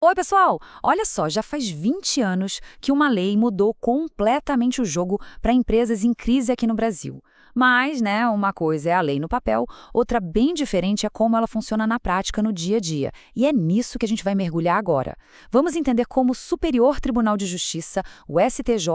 Oi, pessoal! Olha só, já faz 20 anos que uma lei mudou completamente o jogo para empresas em crise aqui no Brasil. Mas, né, uma coisa é a lei no papel, outra bem diferente é como ela funciona na prática no dia a dia. E é nisso que a gente vai mergulhar agora. Vamos entender como o Superior Tribunal de Justiça, o STJ,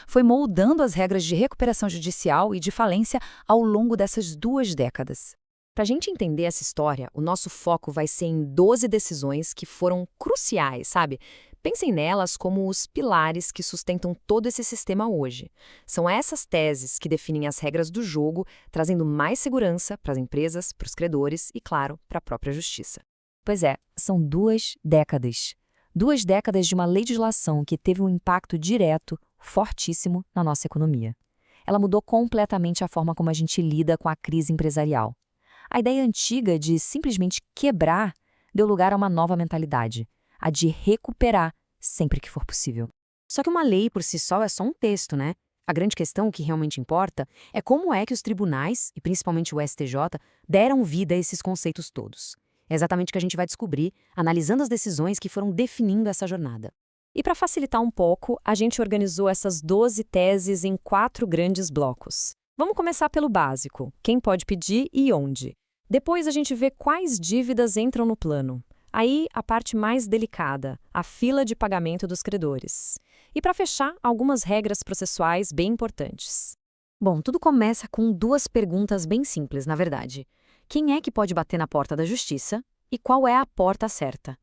foi moldando as regras de recuperação judicial e de falência ao longo dessas 2 décadas. Para a gente entender essa história, o nosso foco vai ser em 12 decisões que foram cruciais, sabe? Pensem nelas como os pilares que sustentam todo esse sistema hoje. São essas teses que definem as regras do jogo, trazendo mais segurança para as empresas, para os credores e, claro, para a própria justiça. Pois é, são 2 décadas. 2 décadas de uma legislação que teve um impacto direto, fortíssimo, na nossa economia. Ela mudou completamente a forma como a gente lida com a crise empresarial. A ideia antiga de simplesmente quebrar deu lugar a uma nova mentalidade, a de recuperar sempre que for possível. Só que uma lei por si só é só um texto, né? A grande questão, que realmente importa, é como é que os tribunais, e principalmente o STJ, deram vida a esses conceitos todos. É exatamente o que a gente vai descobrir, analisando as decisões que foram definindo essa jornada. E para facilitar um pouco, a gente organizou essas 12 teses em 4 grandes blocos. Vamos começar pelo básico: quem pode pedir e onde. Depois a gente vê quais dívidas entram no plano. Aí, a parte mais delicada, a fila de pagamento dos credores. E para fechar, algumas regras processuais bem importantes. Bom, tudo começa com 2 perguntas bem simples, na verdade. Quem é que pode bater na porta da justiça e qual é a porta certa?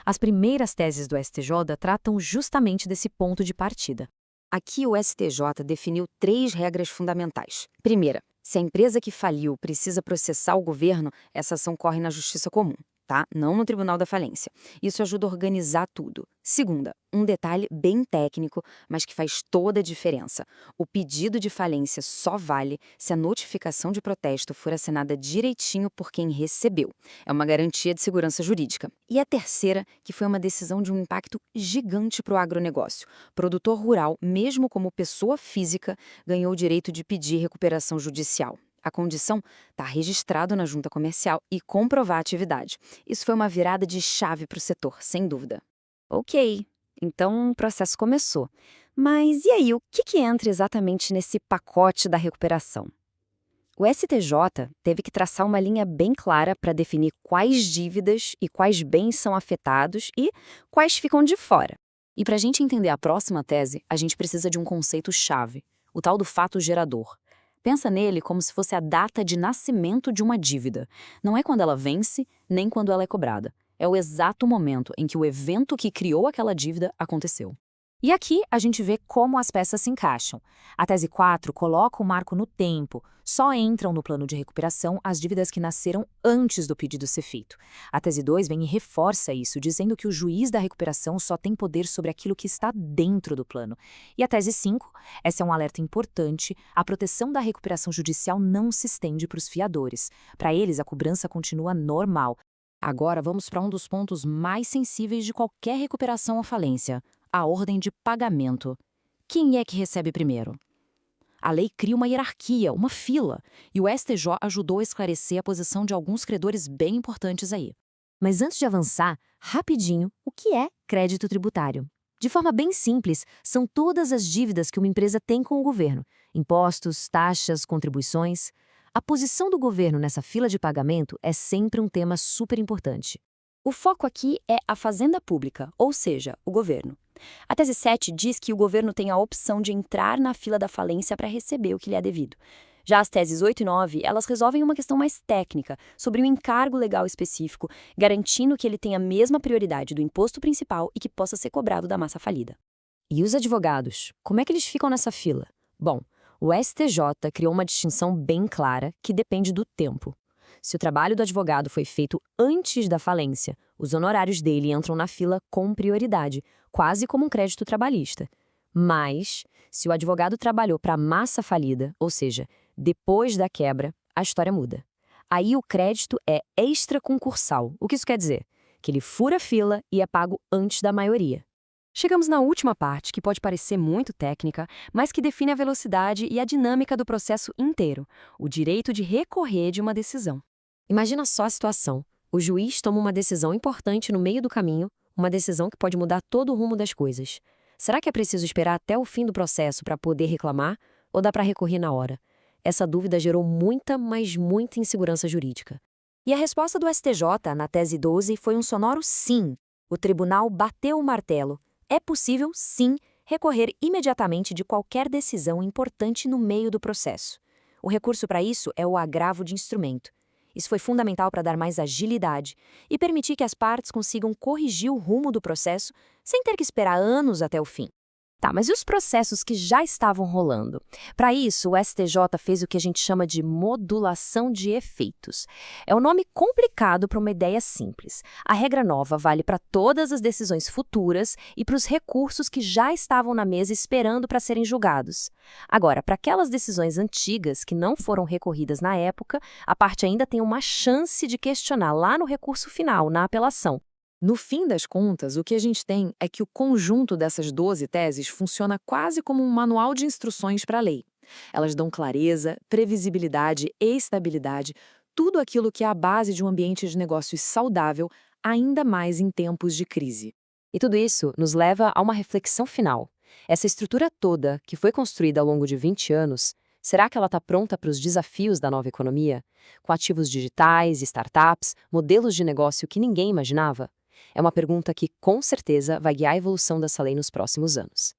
As primeiras teses do STJ tratam justamente desse ponto de partida. Aqui o STJ definiu 3 regras fundamentais. Primeira, se a empresa que faliu precisa processar o governo, essa ação corre na justiça comum, tá? Não no Tribunal da Falência. Isso ajuda a organizar tudo. Segunda, um detalhe bem técnico, mas que faz toda a diferença. O pedido de falência só vale se a notificação de protesto for assinada direitinho por quem recebeu. É uma garantia de segurança jurídica. E a terceira, que foi uma decisão de um impacto gigante para o agronegócio. Produtor rural, mesmo como pessoa física, ganhou o direito de pedir recuperação judicial. A condição está registrado na junta comercial e comprovar a atividade. Isso foi uma virada de chave para o setor, sem dúvida. Ok, então o processo começou. Mas e aí, o que entra exatamente nesse pacote da recuperação? O STJ teve que traçar uma linha bem clara para definir quais dívidas e quais bens são afetados e quais ficam de fora. E para a gente entender a próxima tese, a gente precisa de um conceito-chave, o tal do fato gerador. Pensa nele como se fosse a data de nascimento de uma dívida. Não é quando ela vence, nem quando ela é cobrada. É o exato momento em que o evento que criou aquela dívida aconteceu. E aqui a gente vê como as peças se encaixam. A tese 4 coloca o marco no tempo. Só entram no plano de recuperação as dívidas que nasceram antes do pedido ser feito. A tese 2 vem e reforça isso, dizendo que o juiz da recuperação só tem poder sobre aquilo que está dentro do plano. E a tese 5, essa é um alerta importante, a proteção da recuperação judicial não se estende para os fiadores. Para eles, a cobrança continua normal. Agora vamos para um dos pontos mais sensíveis de qualquer recuperação ou falência: a ordem de pagamento. Quem é que recebe primeiro? A lei cria uma hierarquia, uma fila, e o STJ ajudou a esclarecer a posição de alguns credores bem importantes aí. Mas antes de avançar, rapidinho, o que é crédito tributário? De forma bem simples, são todas as dívidas que uma empresa tem com o governo: impostos, taxas, contribuições. A posição do governo nessa fila de pagamento é sempre um tema super importante. O foco aqui é a fazenda pública, ou seja, o governo. A tese 7 diz que o governo tem a opção de entrar na fila da falência para receber o que lhe é devido. Já as teses 8 e 9, elas resolvem uma questão mais técnica, sobre um encargo legal específico, garantindo que ele tenha a mesma prioridade do imposto principal e que possa ser cobrado da massa falida. E os advogados, como é que eles ficam nessa fila? Bom, o STJ criou uma distinção bem clara que depende do tempo. Se o trabalho do advogado foi feito antes da falência, os honorários dele entram na fila com prioridade, quase como um crédito trabalhista. Mas, se o advogado trabalhou para a massa falida, ou seja, depois da quebra, a história muda. Aí o crédito é extraconcursal. O que isso quer dizer? Que ele fura a fila e é pago antes da maioria. Chegamos na última parte, que pode parecer muito técnica, mas que define a velocidade e a dinâmica do processo inteiro: o direito de recorrer de uma decisão. Imagina só a situação. O juiz toma uma decisão importante no meio do caminho, Uma decisão que pode mudar todo o rumo das coisas. Será que é preciso esperar até o fim do processo para poder reclamar ou dá para recorrer na hora? Essa dúvida gerou muita, mas muita insegurança jurídica. E a resposta do STJ na tese 12 foi um sonoro sim. O tribunal bateu o martelo. É possível, sim, recorrer imediatamente de qualquer decisão importante no meio do processo. O recurso para isso é o agravo de instrumento. Isso foi fundamental para dar mais agilidade e permitir que as partes consigam corrigir o rumo do processo sem ter que esperar anos até o fim. Tá, mas e os processos que já estavam rolando? Para isso, o STJ fez o que a gente chama de modulação de efeitos. É um nome complicado para uma ideia simples. A regra nova vale para todas as decisões futuras e para os recursos que já estavam na mesa esperando para serem julgados. Agora, para aquelas decisões antigas que não foram recorridas na época, a parte ainda tem uma chance de questionar lá no recurso final, na apelação. No fim das contas, o que a gente tem é que o conjunto dessas 12 teses funciona quase como um manual de instruções para a lei. Elas dão clareza, previsibilidade e estabilidade, tudo aquilo que é a base de um ambiente de negócios saudável, ainda mais em tempos de crise. E tudo isso nos leva a uma reflexão final. Essa estrutura toda, que foi construída ao longo de 20 anos, será que ela está pronta para os desafios da nova economia? Com ativos digitais, startups, modelos de negócio que ninguém imaginava? É uma pergunta que, com certeza, vai guiar a evolução dessa lei nos próximos anos.